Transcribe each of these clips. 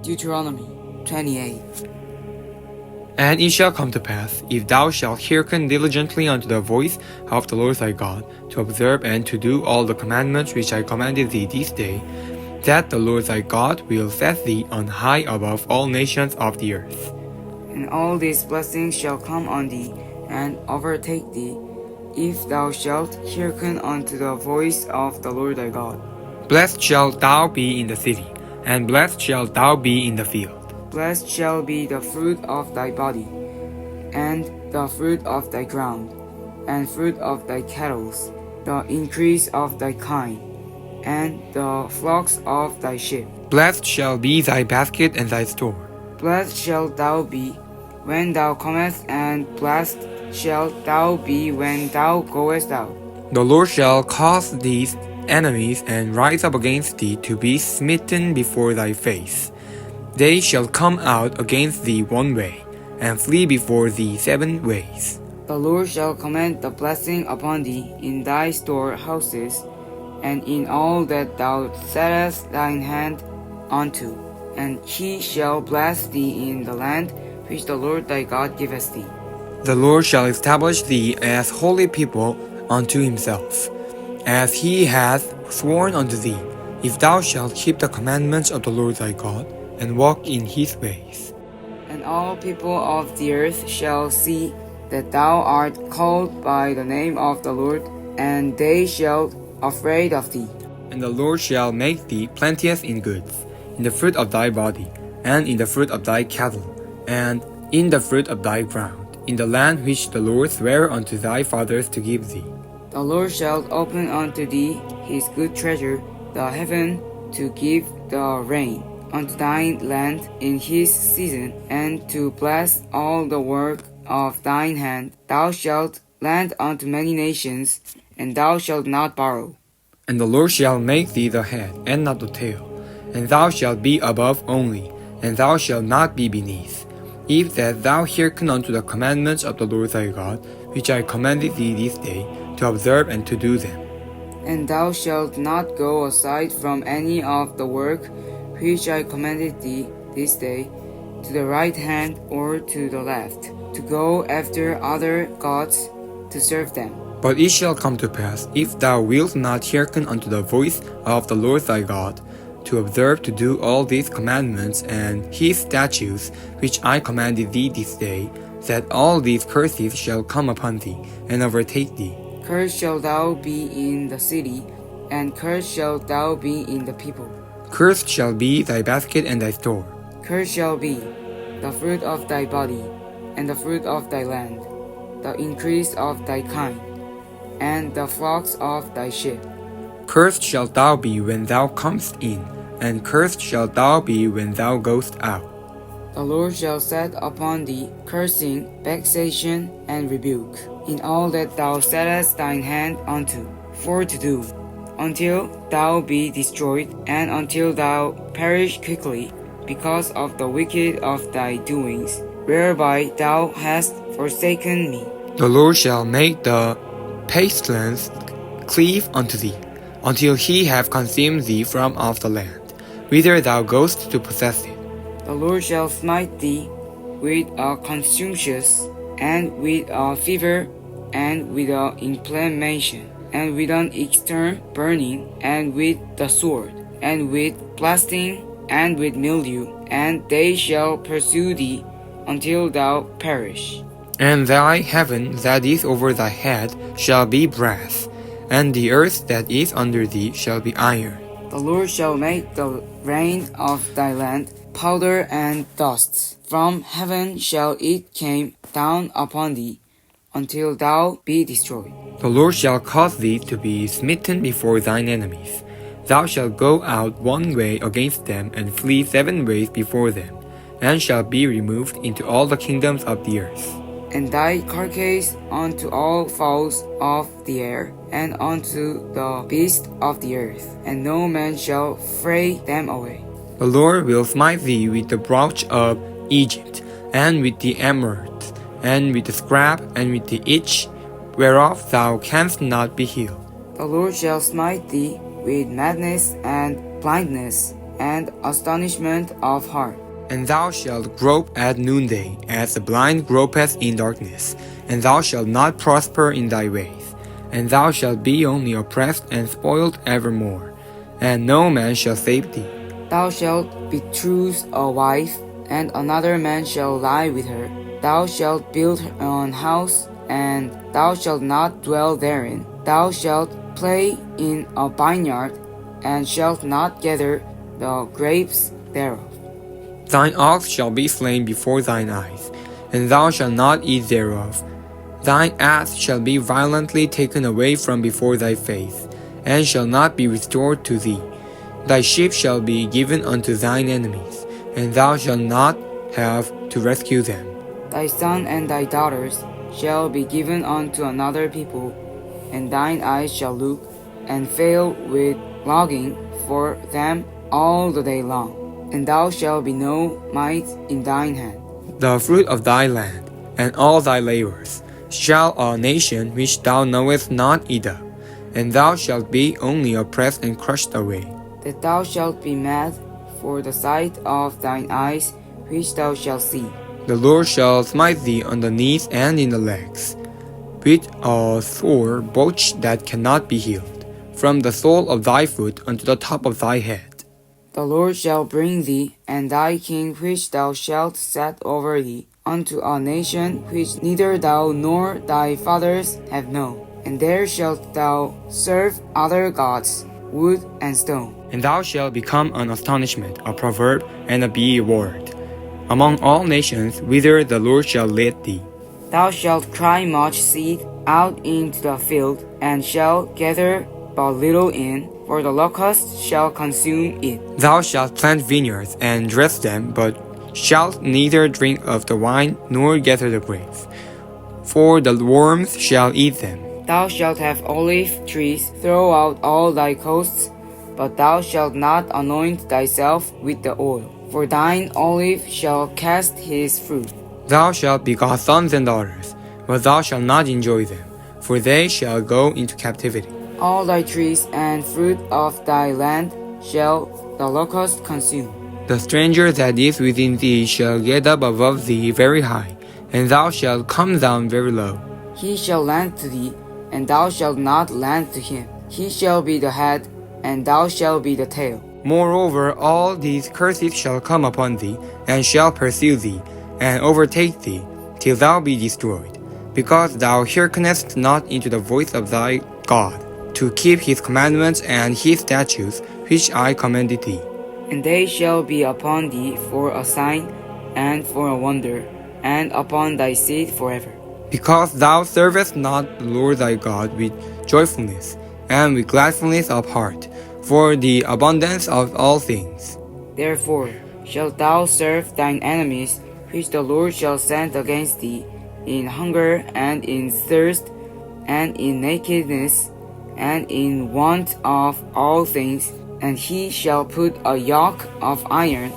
Deuteronomy 28. And it shall come to pass, if thou shalt hearken diligently unto the voice of the Lord thy God, to observe and to do all the commandments which I commanded thee this day, that the Lord thy God will set thee on high above all nations of the earth. And all these blessings shall come on thee, and overtake thee, if thou shalt hearken unto the voice of the Lord thy God. Blessed shalt thou be in the city, and blessed shalt thou be in the field. Blessed shall be the fruit of thy body, and the fruit of thy ground, and fruit of thy cattle, the increase of thy kind, and the flocks of thy sheep. Blessed shall be thy basket and thy store. Blessed shalt thou be when thou comest, and blessed shalt thou be when thou goest out. The Lord shall cause these enemies and rise up against thee to be smitten before thy face. They shall come out against thee one way, and flee before thee 7 ways. The Lord shall command the blessing upon thee in thy storehouses, and in all that thou settest thine hand unto. And he shall bless thee in the land which the Lord thy God giveth thee. The Lord shall establish thee as holy people unto himself, as he hath sworn unto thee, if thou shalt keep the commandments of the Lord thy God, and walk in his ways. And all people of the earth shall see that thou art called by the name of the Lord, and they shall afraid of thee. And the Lord shall make thee plenteous in goods, in the fruit of thy body, and in the fruit of thy cattle, and in the fruit of thy ground, in the land which the Lord sware unto thy fathers to give thee. The Lord shall open unto thee his good treasure, the heaven, to give the rain unto thine land in his season, and to bless all the work of thine hand. Thou shalt lend unto many nations, and thou shalt not borrow. And the Lord shall make thee the head, and not the tail, and thou shalt be above only, and thou shalt not be beneath, if that thou hearken unto the commandments of the Lord thy God, which I commanded thee this day, to observe and to do them. And thou shalt not go aside from any of the work which I commanded thee this day, to the right hand or to the left, to go after other gods to serve them. But it shall come to pass, if thou wilt not hearken unto the voice of the Lord thy God, to observe to do all these commandments and his statutes which I commanded thee this day, that all these curses shall come upon thee, and overtake thee. Cursed shalt thou be in the city, and cursed shalt thou be in the people. Cursed shall be thy basket and thy store. Cursed shall be the fruit of thy body, and the fruit of thy land, the increase of thy kind, and the flocks of thy sheep. Cursed shalt thou be when thou comest in, and cursed shalt thou be when thou goest out. The Lord shall set upon thee cursing, vexation, and rebuke, in all that thou settest thine hand unto, for to do, until thou be destroyed, and until thou perish quickly, because of the wicked of thy doings, whereby thou hast forsaken me. The Lord shall make the pestilence cleave unto thee, until he have consumed thee from off the land, whither thou goest to possess it. The Lord shall smite thee with a consumptious, and with a fever, and with an inflammation, and with an extreme burning, and with the sword, and with blasting, and with mildew, and they shall pursue thee until thou perish. And thy heaven that is over thy head shall be brass, and the earth that is under thee shall be iron. The Lord shall make the rain of thy land powder and dust. From heaven shall it come down upon thee, until thou be destroyed. The Lord shall cause thee to be smitten before thine enemies. Thou shalt go out one way against them, and flee 7 ways before them, and shalt be removed into all the kingdoms of the earth. And thy carcass unto all fowls of the air, and unto the beasts of the earth, and no man shall fray them away. The Lord will smite thee with the brooch of Egypt, and with the emerald, and with the scab, and with the itch, whereof thou canst not be healed. The Lord shall smite thee with madness and blindness, and astonishment of heart. And thou shalt grope at noonday, as the blind gropeth in darkness, and thou shalt not prosper in thy ways. And thou shalt be only oppressed and spoiled evermore, and no man shall save thee. Thou shalt betroth a wife, and another man shall lie with her. Thou shalt build an house, and thou shalt not dwell therein. Thou shalt play in a vineyard, and shalt not gather the grapes thereof. Thine ox shall be slain before thine eyes, and thou shalt not eat thereof. Thine ass shall be violently taken away from before thy face, and shall not be restored to thee. Thy sheep shall be given unto thine enemies, and thou shalt not have to rescue them. Thy son and thy daughters shall be given unto another people, and thine eyes shall look and fail with longing for them all the day long. And thou shalt be no might in thine hand. The fruit of thy land, and all thy labors, shall a nation which thou knowest not eat up, and thou shalt be only oppressed and crushed away. That thou shalt be mad for the sight of thine eyes which thou shalt see. The Lord shall smite thee on the knees and in the legs, with a sore botch that cannot be healed, from the sole of thy foot unto the top of thy head. The Lord shall bring thee, and thy king which thou shalt set over thee, unto a nation which neither thou nor thy fathers have known. And there shalt thou serve other gods, wood and stone. And thou shalt become an astonishment, a proverb, and a byword, among all nations whither the Lord shall lead thee. Thou shalt cry much seed out into the field, and shalt gather but little in, for the locust shall consume it. Thou shalt plant vineyards and dress them, but shalt neither drink of the wine nor gather the grapes, for the worms shall eat them. Thou shalt have olive trees throughout all thy coasts, but thou shalt not anoint thyself with the oil, for thine olive shall cast his fruit. Thou shalt begot sons and daughters, but thou shalt not enjoy them, for they shall go into captivity. All thy trees and fruit of thy land shall the locust consume. The stranger that is within thee shall get up above thee very high, and thou shalt come down very low. He shall lend to thee, and thou shalt not lend to him. He shall be the head, and thou shalt be the tail. Moreover, all these curses shall come upon thee, and shall pursue thee, and overtake thee, till thou be destroyed, because thou hearkenest not into the voice of thy God, to keep his commandments and his statutes, which I commanded thee. And they shall be upon thee for a sign, and for a wonder, and upon thy seed forever. Because thou servest not the Lord thy God with joyfulness, and with gladness of heart, for the abundance of all things. Therefore shalt thou serve thine enemies, which the Lord shall send against thee, in hunger, and in thirst, and in nakedness, and in want of all things, and he shall put a yoke of iron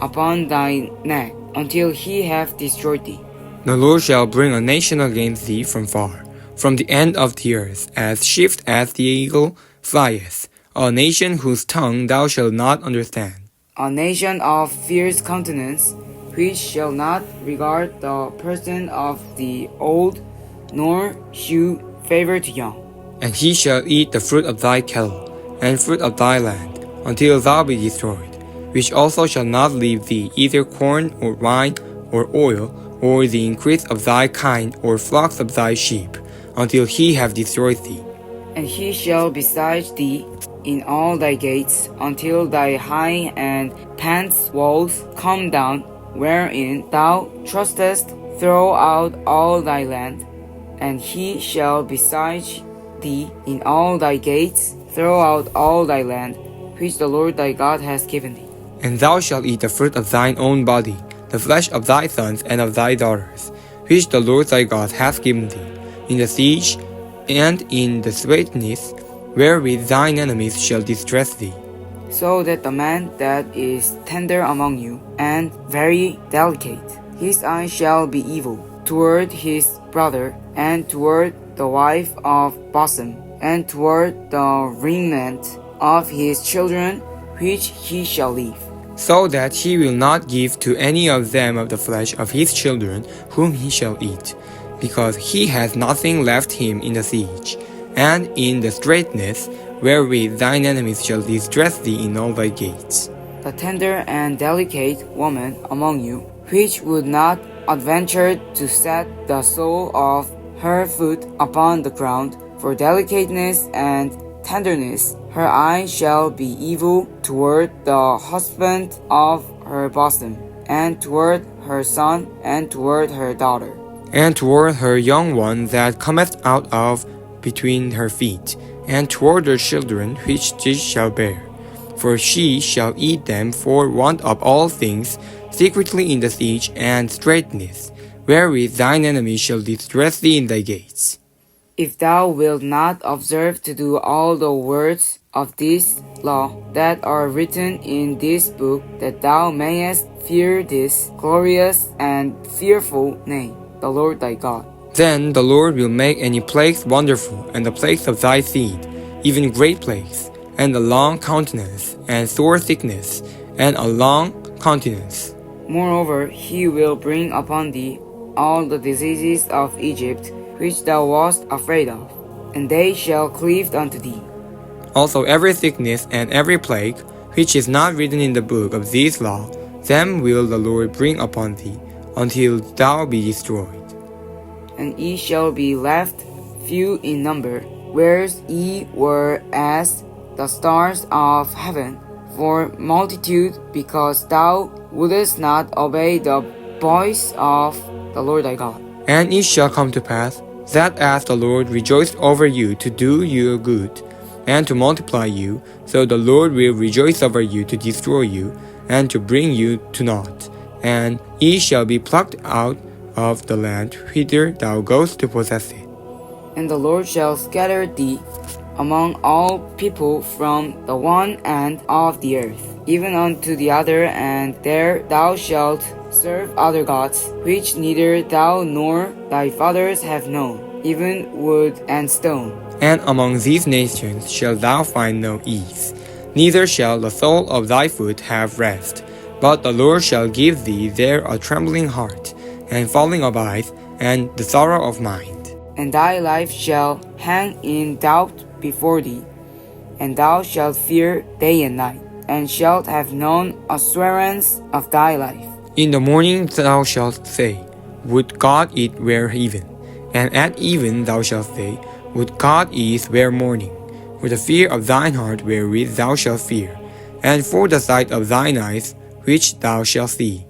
upon thy neck, until he have destroyed thee. The Lord shall bring a nation against thee from far, from the end of the earth, as swift as the eagle flieth, a nation whose tongue thou shalt not understand. A nation of fierce countenance, which shall not regard the person of the old, nor shew favor to young. And he shall eat the fruit of thy cattle, and fruit of thy land, until thou be destroyed, which also shall not leave thee either corn, or wine, or oil, or the increase of thy kind, or flocks of thy sheep, until he have destroyed thee. And he shall besiege thee in all thy gates, until thy high and pants walls come down, wherein thou trustest throughout all thy land. And he shall besiege thee in all thy gates throughout all thy land, which the Lord thy God has given thee. And thou shalt eat the fruit of thine own body, the flesh of thy sons and of thy daughters, which the Lord thy God hath given thee, in the siege and in the sweetness, wherewith thine enemies shall distress thee. So that the man that is tender among you, and very delicate, his eye shall be evil toward his brother, and toward the wife of bosom, and toward the raiment of his children, which he shall leave. So that he will not give to any of them of the flesh of his children whom he shall eat, because he has nothing left him in the siege, and in the straitness wherewith thine enemies shall distress thee in all thy gates. The tender and delicate woman among you, which would not adventure to set the sole of her foot upon the ground, for delicateness and tenderness, her eye shall be evil toward the husband of her bosom, and toward her son, and toward her daughter, and toward her young one that cometh out of between her feet, and toward her children which she shall bear. For she shall eat them for want of all things, secretly in the siege and straitness, wherewith thine enemies shall distress thee in thy gates. If thou wilt not observe to do all the words of this law that are written in this book, that thou mayest fear this glorious and fearful name, the Lord thy God. Then the Lord will make any plagues wonderful, and the plagues of thy seed, even great plagues, and a long countenance, and sore sickness, and a long continence. Moreover, he will bring upon thee all the diseases of Egypt, which thou wast afraid of, and they shall cleave unto thee. Also every sickness and every plague, which is not written in the book of this law, them will the Lord bring upon thee, until thou be destroyed. And ye shall be left few in number, whereas ye were as the stars of heaven, for multitude, because thou wouldest not obey the voice of the Lord thy God. And it shall come to pass, that as the Lord rejoiced over you to do you good, and to multiply you, so the Lord will rejoice over you to destroy you, and to bring you to naught. And ye shall be plucked out of the land whither thou goest to possess it. And the Lord shall scatter thee among all people from the one end of the earth, even unto the other, and there thou shalt serve other gods, which neither thou nor thy fathers have known, even wood and stone. And among these nations shalt thou find no ease, neither shall the sole of thy foot have rest. But the Lord shall give thee there a trembling heart, and falling of eyes, and the sorrow of mind. And thy life shall hang in doubt before thee, and thou shalt fear day and night, and shalt have known assurance of thy life. In the morning thou shalt say, Would God it were even. And at even thou shalt say, Would God it were morning. For the fear of thine heart wherewith thou shalt fear, and for the sight of thine eyes which thou shalt see.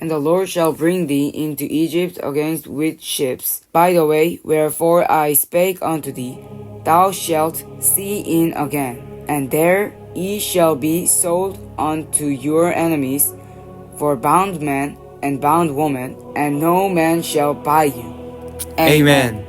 And the Lord shall bring thee into Egypt against with ships, by the way wherefore I spake unto thee, thou shalt see in again, and there ye shall be sold unto your enemies, for bound man and bound woman, and no man shall buy you. Amen.